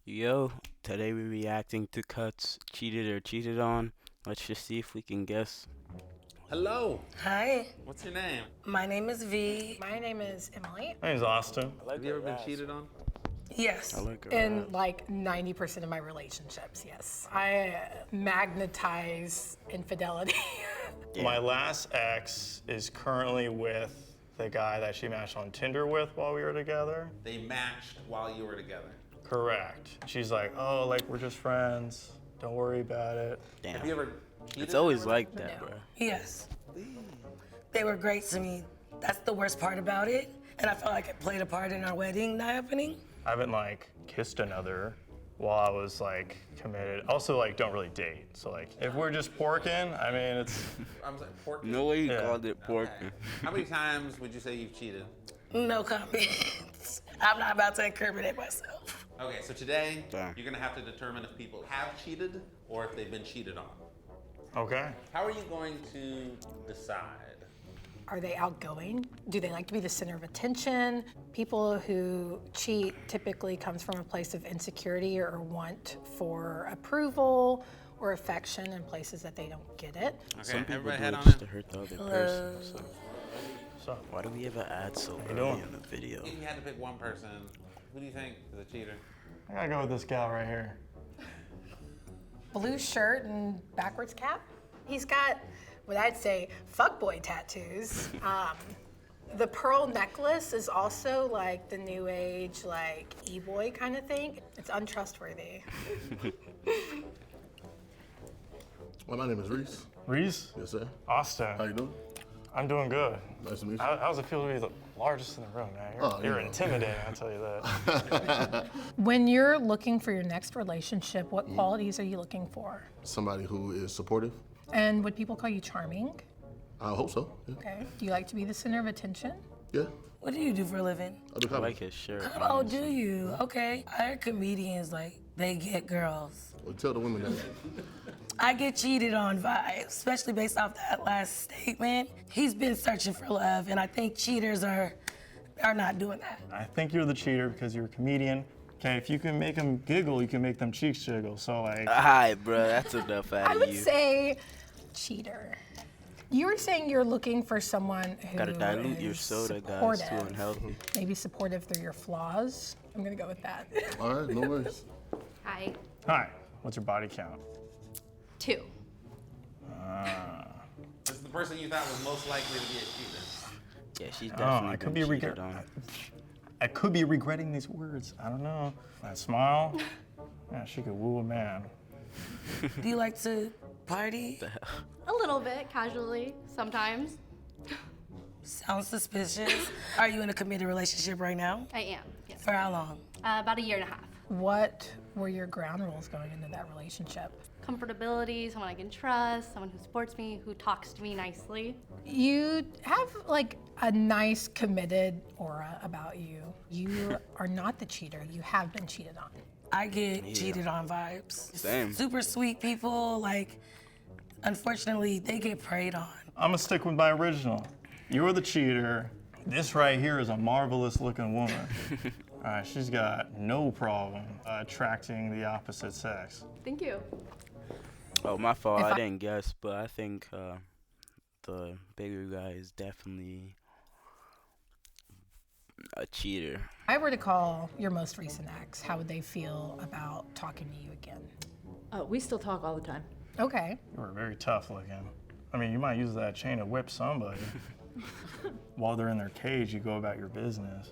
Yo, today we're reacting to cuts cheated or cheated on. Let's just see if we can guess. Hello. Hi, What's your name? my name is V. My name is Emily. My name's Austin. Have you ever been cheated on? Yes. I like her. In like 90% of my relationships, yes. I magnetize infidelity. Yeah. My last ex is currently with the guy that she matched on Tinder with while we were together. They matched while you were together. Correct. She's like, oh, like we're just friends. Don't worry about it. Damn. Have you ever cheated? It's always like that, No. bro. Yes. They were great to me. That's the worst part about it. And I felt like it played a part in our wedding not happening. I haven't like kissed another while I was like committed. Also, like don't really date. So like if we're just porking, I mean it's I'm sorry, pork. No way you Yeah. called it pork. Okay. How many times would you say you've cheated? No comments. I'm not about to incriminate myself. Okay, so today Damn. you're gonna have to determine if people have cheated or if they've been cheated on. okay. How are you going to decide? Are they outgoing? Do they like to be the center of attention? People who cheat typically comes from a place of insecurity or want for approval or affection in places that they don't get it. Okay, Some people everybody do head it on just it. to hurt the other person. So So why do we ever add so early doing? in the video? If you had to pick one person, who do you think is a cheater? I gotta go with this gal right here. Blue shirt and backwards cap. He's got what I'd say fuckboy tattoos. The pearl necklace is also like the new age, like e-boy kind of thing. It's untrustworthy. Well, my name is Reese. Reese, Yes, sir. Austin. How you doing? I'm doing good. Nice to meet you. How does it feel to be the largest in the room, man? You're, Oh, you're yeah. intimidating, I'll tell you that. When you're looking for your next relationship, what qualities are you looking for? Somebody who is supportive. And would people call you charming? I hope so. Yeah. Okay. Do you like to be the center of attention? Yeah. What do you do for a living? I do I comedy. like his shirt. Oh, honestly. do you? Okay. I heard comedians like they get girls. Well, tell the women that. I get cheated on vibes, especially based off that last statement. He's been searching for love, and I think cheaters are not doing that. I think you're the cheater because you're a comedian. Okay, if you can make them giggle, you can make them cheeks jiggle. So like, Alright, bro, that's enough out I of would you. say cheater. You were saying you're looking for someone who Gotta dilute your is soda, guys. supportive. Too unhealthy. Maybe supportive through your flaws. I'm gonna go with that. All right, no worries. Hi. hi, what's your body count? 2. This is the person you thought was most likely to be a cheater. Yeah, she's Oh, definitely I could been be cheated on. I could be regretting these words. I don't know. That smile, yeah, she could woo a man. Do you like to party? A little bit, casually, sometimes. Sounds suspicious. Are you in a committed relationship right now? I am, yes. For how long? About a year and a half. What were your ground rules going into that relationship? Comfortability, someone I can trust, someone who supports me, who talks to me nicely. You have like a nice committed aura about you. You are not the cheater. You have been cheated on. I get cheated on vibes. Same. Super sweet people, like, unfortunately, they get preyed on. I'm gonna stick with my original. You're the cheater. This right here is a marvelous looking woman. All right, she's got no problem attracting the opposite sex. Thank you. Oh, my fault. If I I- didn't guess, but I think the bigger guy is definitely a cheater. If I were to call your most recent ex, how would they feel about talking to you again? We still talk all the time. Okay. You were very tough looking. I mean, you might use that chain to whip somebody. While they're in their cage, you go about your business.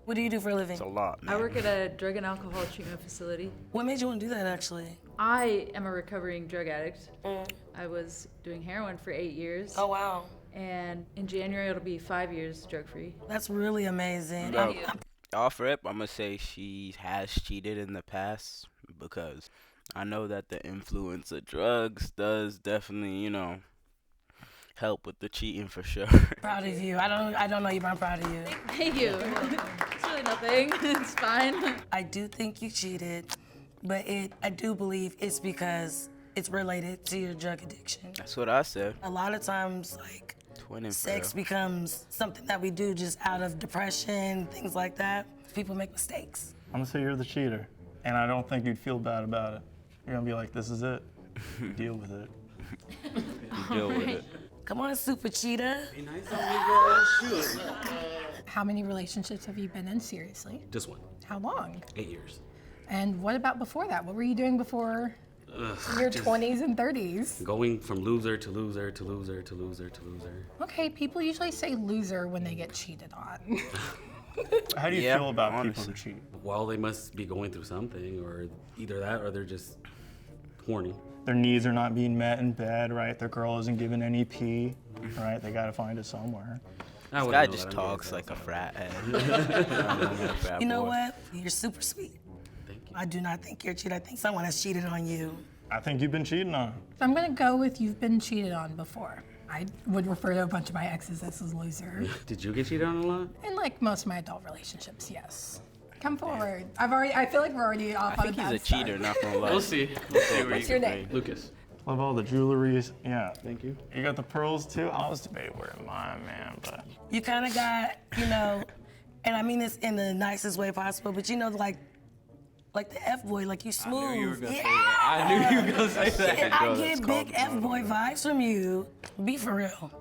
What do you do for a living? It's a lot, man. I work at a drug and alcohol treatment facility. What made you want to do that, actually? I am a recovering drug addict. I was doing heroin for 8 years, Oh, wow. and in January it'll be 5 years drug-free. That's really amazing. Yo, off rip, I'm gonna say she has cheated in the past because I know that the influence of drugs does definitely, help with the cheating for sure. Proud of you. I don't know you, but I'm proud of you. Thank you. It's really nothing. It's fine. I do think you cheated, but I do believe it's because it's related to your drug addiction. That's what I said. A lot of times, like, Twinning for sex real. becomes something that we do just out of depression, things like that. People make mistakes. I'm gonna say you're the cheater. and I don't think you'd feel bad about it. You're gonna be like, this is it. Deal with it. Deal with it. Come on, Super Cheetah. Be nice on me, girl. Shoot. How many relationships have you been in seriously? Just one. How long? 8 years. And what about before that? What were you doing before your Just 20s and 30s? Going from loser to loser to loser to loser to loser. Okay, people usually say loser when they get cheated on. How do you Yeah, feel about honestly. people who cheat? Well, they must be going through something, or either that or they're just horny. Their needs are not being met in bed, right? Their girl isn't given any pee, right? They gotta find it somewhere. I This wouldn't guy know just that. I'm talks gay, like a so- frat head. You know what? You're super sweet. Thank you. I do not think you're cheating. I think someone has cheated on you. I think you've been cheating on. I'm gonna go with you've been cheated on before. I would refer to a bunch of my exes as a loser. Did you get cheated on a lot? In like most of my adult relationships, yes. Come forward. I feel like we're already off I on a think he's bad a start. cheater, not gonna lie. We'll see. We'll see where What's you your can name? play. Lucas. Love all the jewelries. Yeah. Thank you. You got the pearls too? I was debating wearing mine, man, but You kind of got, you know, and I mean this in the nicest way possible, but you know, like the F-boy, like you smooth. I knew you were gonna say Yeah. that. I knew you were gonna say that. And I Girl, get that's big called- F-boy vibes from you. Be for real.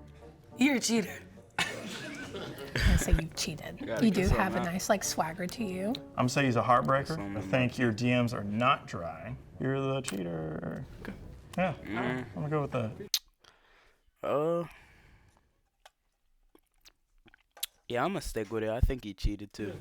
You're a cheater. I say you cheated. gotta You get do something have a out. nice like swagger to you. I'm saying he's a heartbreaker. I think your DMs are not dry. You're the cheater. Yeah, I'm gonna go with that. Yeah, I'm gonna stick with it. I think he cheated too.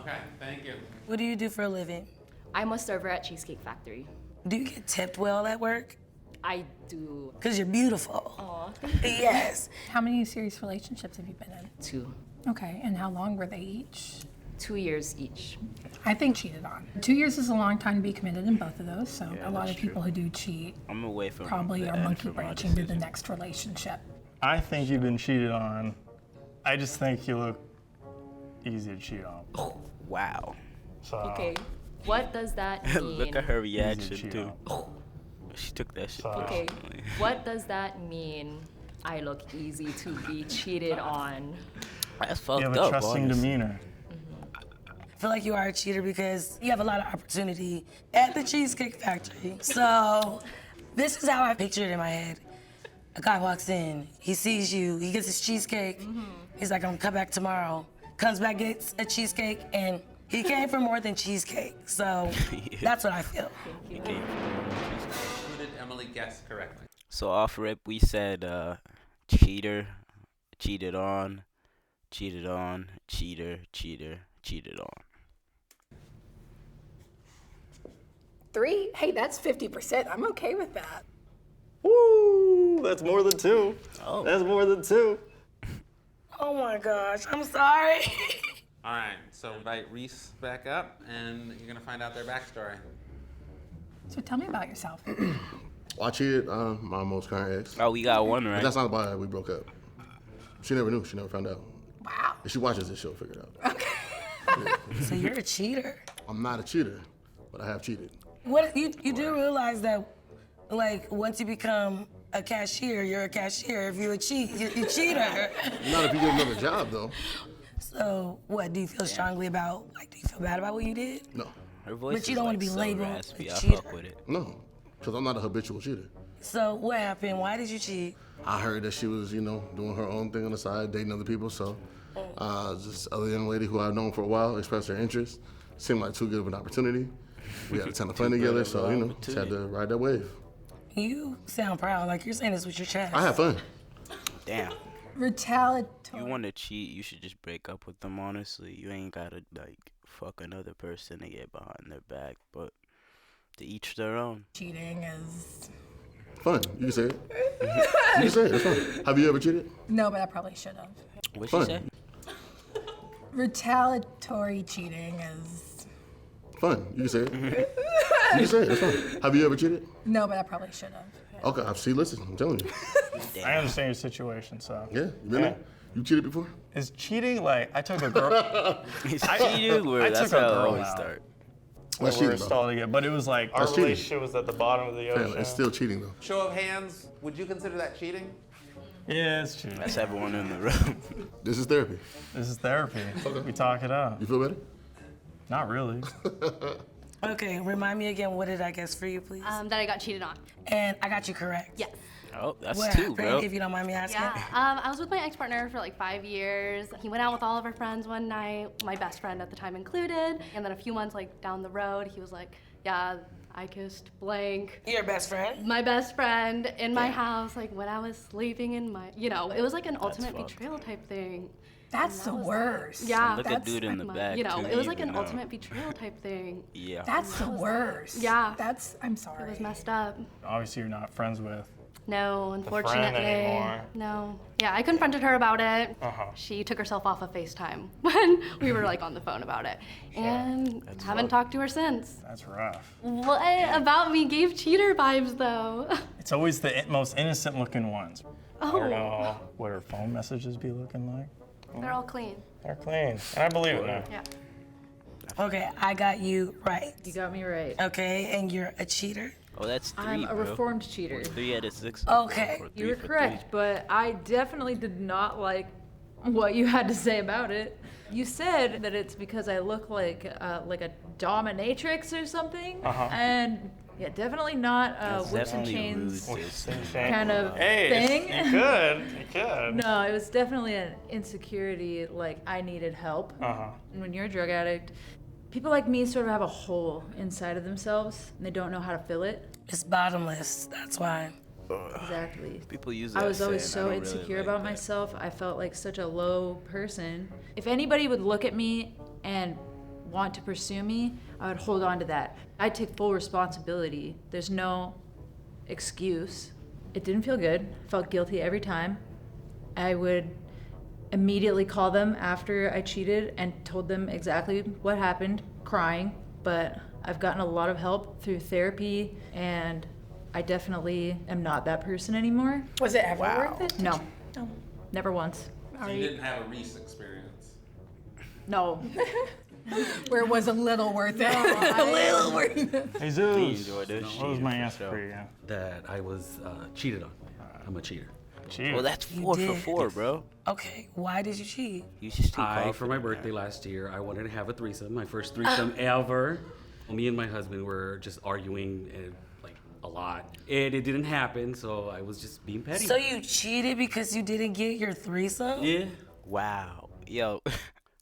Okay, thank you. What do you do for a living? I'm a server at Cheesecake Factory. Do you get tipped well at work? I do Because you're beautiful. Aw. Yes. How many serious relationships have you been in? 2. Okay, and how long were they each? 2 years each. I think cheated on. 2 years is a long time to be committed in both of those, so Yeah, a lot of that's people who do cheat I'm away from probably the are end monkey for my branching to the decision. next relationship. I think you've been cheated on. I just think you look easy to cheat on. Wow. So, Okay. What does that mean? Look at her easy to reaction cheat too. on. She took that shit. So- Okay. personally. What does that mean? I look easy to be cheated on. That's fucked You have a up. trusting honestly. demeanor. I feel like you are a cheater because you have a lot of opportunity at the Cheesecake Factory. So this is how I picture it in my head. A guy walks in, he sees you, he gets his cheesecake. He's like, I'm gonna come back tomorrow. Comes back, gets a cheesecake, and he came for more than cheesecake. So that's what I feel. He came from- Who did Emily guess correctly? So off rip, we said cheater, cheated on, cheater, cheated on. 3? Hey, that's 50%. I'm okay with that. Woo! That's more than 2. Oh. That's more than 2. Oh my gosh, I'm sorry. All right, so invite Reese back up, and you're gonna find out their backstory. So tell me about yourself. Well, I cheated on my most current ex. Oh, we got one But right. that's not why we broke up. She never knew. She never found out. Wow. If she watches this, she'll figure it out. So you're a cheater. I'm not a cheater, but I have cheated. What you do realize that, like, once you become a cashier, you're a cashier. If you're a you're a cheater. Not if you get another job, though. So what do you feel strongly about? Like, do you feel bad about what you did? No. Her voice But you is, don't wanna like, be so labeled raspy. a I cheater. fuck with it. No. Because I'm not a habitual cheater. So what happened? Why did you cheat? I heard that she was, doing her own thing on the side, dating other people. So this other young lady who I've known for a while expressed her interest. Seemed like too good of an opportunity. We had a ton of fun together, of so, an just had to ride that wave. You sound proud, like you're saying this with your chest. I had fun. Damn. Retaliatory. You want to cheat, you should just break up with them, honestly. You ain't gotta, like, fuck another person to get behind their back, but to each their own. Cheating is. Fun. You can say it. You can say it. It's fun. Have you ever cheated? No, but I probably should have. What'd she Fun. say? Retaliatory cheating is. Fun. You can say it. You can say it. It's fun. Have you ever cheated? No, but I probably should have. Okay. Listen, I'm telling you. I understand your situation, so. Yeah. You been there? You cheated before? Is cheating like, I took a girl, It's cheating, or I that's took a how it girl always out. start. we That's were cheating, though. installed together, but it was like, our That's cheating. relationship was at the bottom of the Fam, ocean. it's still cheating, though. Show of hands, would you consider that cheating? Yeah, it's cheating. That's everyone in the room. This is therapy. This is therapy. We talk it out. You feel better? Not really. Okay, remind me again, what did I guess for you, please? That I got cheated on. And I got you correct. Yes. Oh, that's What two, happened, bro. if you don't mind me asking? Yeah. I was with my ex-partner for like 5 years. He went out with all of our friends one night, my best friend at the time included. And then a few months like down the road, he was like, yeah, I kissed blank. Your best friend? My best friend in my house, like when I was sleeping in my, it was like an ultimate fucked. betrayal type thing. That's the worst. Yeah. Look at dude in the back. It too, was like even an though- ultimate betrayal type thing. Yeah. That's the worst. Yeah. I'm It sorry. was messed up. Obviously, you're not friends with No, the unfortunately. friend anymore. No. Yeah, I confronted her about it. Uh-huh. She took herself off of FaceTime when we were like on the phone about it. And haven't talked to her since. That's rough. What about me gave cheater vibes though? It's always the most innocent looking ones. I don't Oh, know what her phone messages be looking like. they're all clean. They're clean. And I believe it now. Yeah. Okay, I got you right. You got me right. Okay, and you're a cheater? Oh, that's 3, I'm a bro. reformed cheater. 3 out of 6. Okay. Or You 3 were for correct, 3. but I definitely did not like what you had to say about it. You said that it's because I look like a dominatrix or something, and yeah, definitely not That's whips and definitely chains rude, sis. kind of Hey, thing. you could. You could. No, it was definitely an insecurity, like I needed help. Uh-huh. And when you're a drug addict, people like me sort of have a hole inside of themselves, and they don't know how to fill it. It's bottomless, that's why. Exactly. People use that I was always saying. I so don't really insecure like about that. myself. I felt like such a low person. If anybody would look at me and want to pursue me, I would hold on to that. I'd take full responsibility. There's no excuse. It didn't feel good. Felt guilty every time. I would immediately call them after I cheated and told them exactly what happened, crying. But I've gotten a lot of help through therapy, and I definitely am not that person anymore. Was it ever worth it? No, never once. So you didn't have a Reese experience. No. Where it was a little worth it. A little worth it. Hey, Zeus. enjoyed this What was shit, my for answer sure. for you? That I was cheated on. I'm a cheater. Cheater. Well, that's 4 for did. 4, bro. Okay, why did you cheat? You just too For my confident, birthday man. last year, I wanted to have a threesome, my first threesome ever. Me and my husband were just arguing like a lot, and it didn't happen. So I was just being petty. So you cheated because you didn't get your threesome? Yeah. Wow. Yo,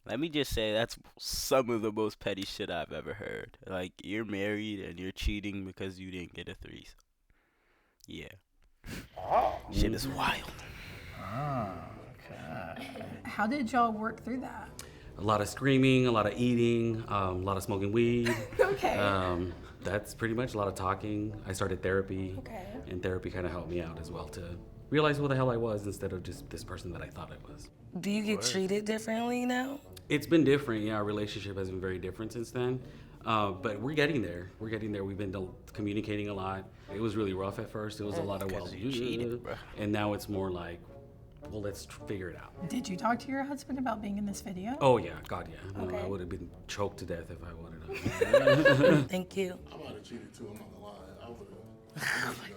let me just say that's some of the most petty shit I've ever heard. Like, you're married and you're cheating because you didn't get a threesome. Yeah. Shit is wild. How did y'all work through that? A lot of screaming, a lot of eating, a lot of smoking weed. Okay. That's pretty much a lot of talking. I started therapy, Okay. and therapy kind of helped me out as well to realize who the hell I was instead of just this person that I thought I was. Do you get treated differently now? It's been different. Yeah, our relationship has been very different since then. But we're getting there. We're getting there. We've been communicating a lot. It was really rough at first. It was a lot of Because you cheated, bro. and now it's more like, well, let's figure it out. Did you talk to your husband about being in this video? Oh yeah, God yeah. No, I Okay. would have been choked to death if I would have. Thank you. I might have cheated too. I'm not gonna lie. I would have. Oh my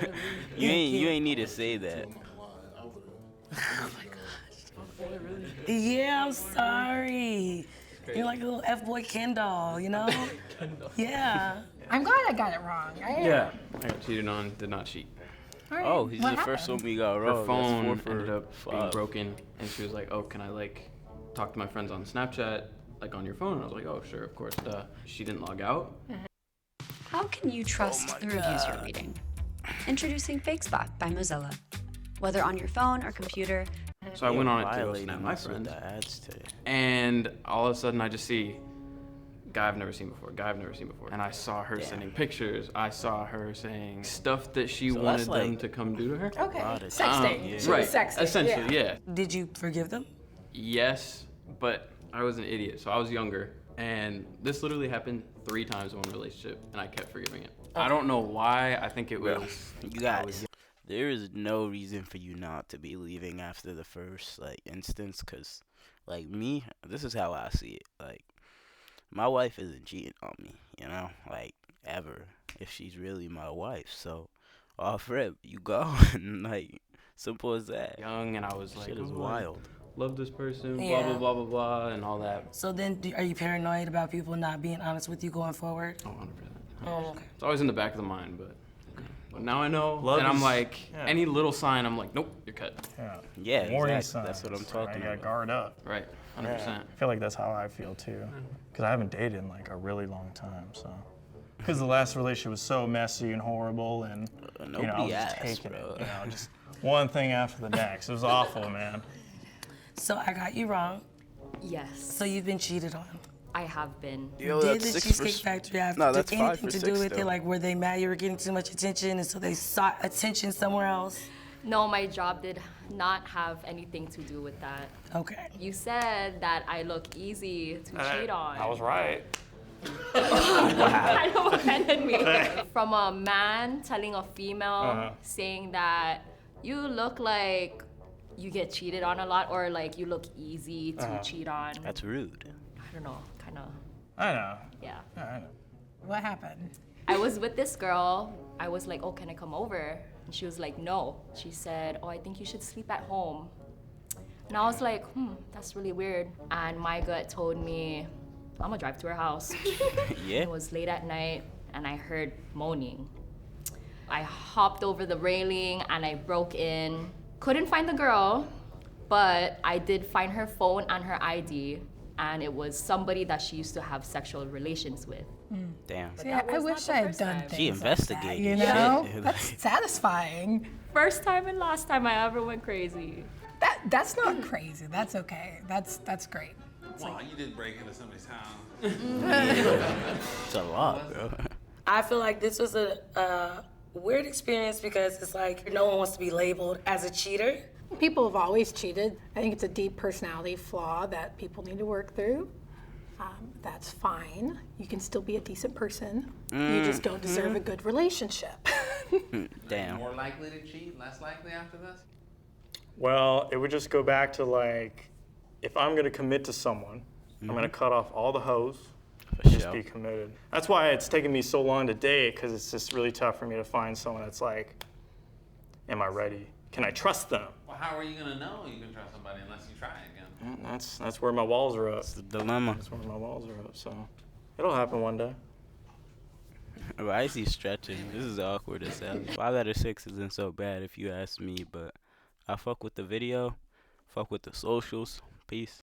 god. You ain't need to say that. I'm not gonna lie. I would have. Yeah, I'm sorry. You're like a little F-boy Ken doll, you know? Yeah. I'm glad I got it wrong. I am. Yeah, I got cheated on, did not cheat. All right. Oh, he's What the first happened? one we got Her wrong. phone That's 4 for ended up being 5. broken, and she was like, "Oh, can I like talk to my friends on Snapchat, like on your phone?" And I was like, "Oh, sure, of course." Duh. She didn't log out. How can you trust the reviews you're reading? Introducing FakeSpot by Mozilla. Whether on your phone or computer, So I went on it to go Violating snap my us with friends, the ads today. and all of a sudden I just see guy I've never seen before, guy I've never seen before, and I saw her sending pictures. I saw her saying stuff that she So wanted that's them like- to come do to her. Okay. Lot of Sexting. yeah. She Right. was sexting. Essentially, yeah. yeah. Did you forgive them? Yes, but I was an idiot, so I was younger, and this literally happened 3 times in one relationship, and I kept forgiving it. I don't know why. I think it was. You guys, there is no reason for you not to be leaving after the first instance, cause like me, this is how I see it. Like, my wife isn't cheating on me, you know, like ever. If she's really my wife, so off rip, you go, like simple as that. young, and I was like, Shit is "Ooh, wild. love this person, blah, Yeah. blah, blah, blah, blah, and all that. So then, are you paranoid about people not being honest with you going forward? Oh, 100%. Oh, okay. It's always in the back of the mind, but now I know, Love and I'm is- like, yeah. any little sign, I'm like, nope, you're cut. Yeah. Yeah, Warning exactly. That's what I'm signs, talking right? You gotta about. guard up. Right, 100%. Yeah. I feel like that's how I feel too, because I haven't dated in like a really long time. So, because the last relationship was so messy and horrible, and I Nobody was just asked, taking bro. it, just one thing after the next. It was awful, man. So I got you wrong. Yes, So you've been cheated on. I have been. Yo, Did that's the 6 for Cheesecake Factory have No, that's did 5 anything for to do 6 with it? though. Like, were they mad you were getting too much attention, and so they sought attention somewhere else? No, my job did not have anything to do with that. Okay. You said that I look easy to cheat on. I was right. Kind of offended me. From a man telling a female saying that you look like you get cheated on a lot, or like you look easy to cheat on. That's rude. I don't know, kind of, I know. yeah. I know. What happened? I was with this girl. I was like, oh, can I come over? And she was like, no. She said, oh, I think you should sleep at home. And I was like, that's really weird. And my gut told me, I'm gonna drive to her house. Yeah. It was late at night and I heard moaning. I hopped over the railing and I broke in. Couldn't find the girl, but I did find her phone and her ID, and it was somebody that she used to have sexual relations with. Damn. See, I wish I had done things She like that, investigated. you know? Shit. That's satisfying. First time and last time I ever went crazy. That's not crazy. That's okay. That's great. Wow, you did break into somebody's house. It's a lot, bro. I feel like this was a weird experience because it's like no one wants to be labeled as a cheater. People have always cheated. I think it's a deep personality flaw that people need to work through. That's fine. You can still be a decent person. You just don't deserve a good relationship. Damn. More likely to cheat, less likely after this? Well, it would just go back to like, if I'm gonna commit to someone, I'm gonna cut off all the hoes, For just sure. be committed. That's why it's taken me so long to date, because it's just really tough for me to find someone that's like, am I ready? Can I trust them? Well, how are you gonna know you can trust somebody unless you try again? And that's where my walls are up. It's the dilemma. That's where my walls are up. So it'll happen one day. Why is he stretching? This is awkward as hell. 5 out of 6 isn't so bad if you ask me, but I fuck with the video, fuck with the socials. Peace.